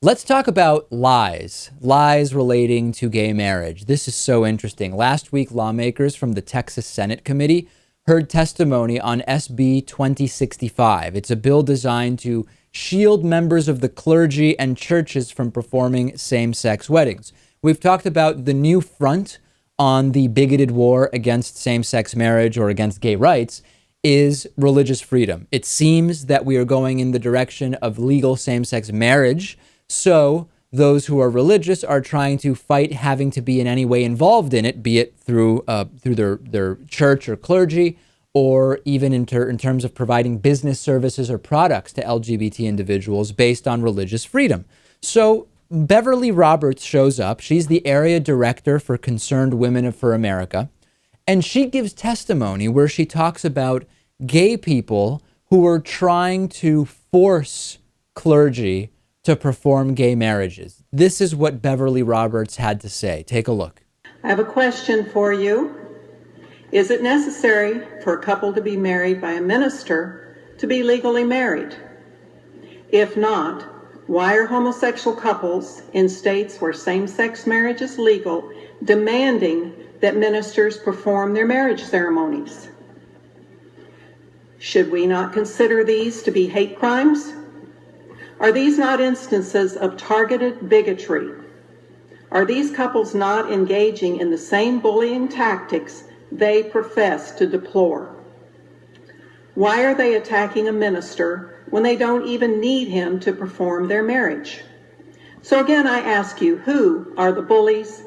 Let's talk about lies relating to gay marriage. This is so interesting. Last week, lawmakers from the Texas Senate Committee heard testimony on SB 2065. It's a bill designed to shield members of the clergy and churches from performing same-sex weddings. We've talked about the new front on the bigoted war against same-sex marriage or against gay rights is religious freedom. It seems that we are going in the direction of legal same-sex marriage. So those who are religious are trying to fight having to be in any way involved in it, be it through their church or clergy, or even in terms of providing business services or products to LGBT individuals based on religious freedom. So Beverly Roberts shows up. She's the area director for Concerned Women for America. And she gives testimony where she talks about gay people who are trying to force clergy to perform gay marriages. This is what Beverly Roberts had to say. Take a look. I have a question for you. Is it necessary for a couple to be married by a minister to be legally married? If not, why are homosexual couples in states where same-sex marriage is legal demanding that ministers perform their marriage ceremonies? Should we not consider these to be hate crimes? Are these not instances of targeted bigotry? Are these couples not engaging in the same bullying tactics they profess to deplore? Why are they attacking a minister when they don't even need him to perform their marriage? So again, I ask you, who are the bullies,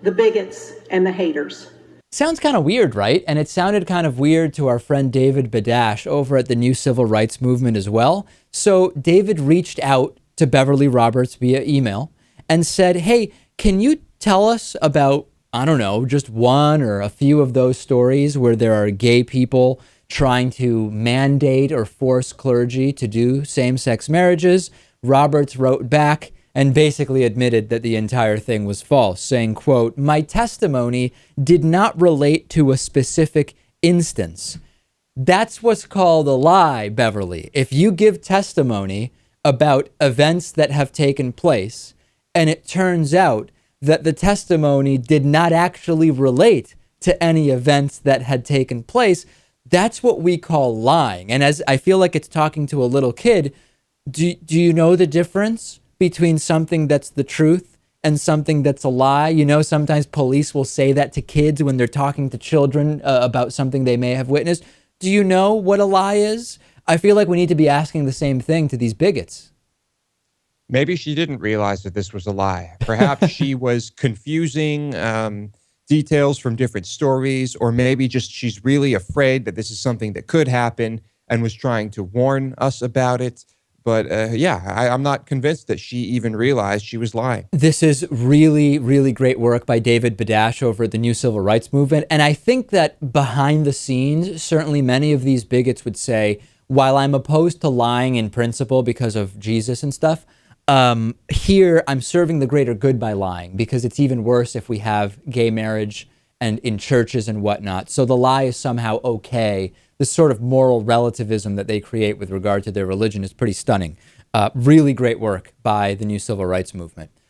the bigots, and the haters? Sounds kind of weird, right? And it sounded kind of weird to our friend David Badash over at the New Civil Rights Movement as well. So David reached out to Beverly Roberts via email and said, hey, can you tell us about, I don't know, just one or a few of those stories where there are gay people trying to mandate or force clergy to do same-sex marriages? Roberts wrote back and basically admitted that the entire thing was false, saying, quote, my testimony did not relate to a specific instance. That's what's called a lie, Beverly. If you give testimony about events that have taken place, and it turns out that the testimony did not actually relate to any events that had taken place, that's what we call lying. And as I feel like it's talking to a little kid, do you know the difference between something that's the truth and something that's a lie? You know, sometimes police will say that to kids when they're talking to children about something they may have witnessed. Do you know what a lie is? I feel like we need to be asking the same thing to these bigots. Maybe she didn't realize that this was a lie. Perhaps she was confusing details from different stories, or maybe just she's really afraid that this is something that could happen and was trying to warn us about it. But I'm not convinced that she even realized she was lying. This is really, really great work by David Badash over at the New Civil Rights Movement. And I think that behind the scenes, certainly many of these bigots would say, while I'm opposed to lying in principle because of Jesus and stuff, here I'm serving the greater good by lying, because it's even worse if we have gay marriage and in churches and whatnot. So the lie is somehow okay. This sort of moral relativism that they create with regard to their religion is pretty stunning. Really great work by the New Civil Rights Movement.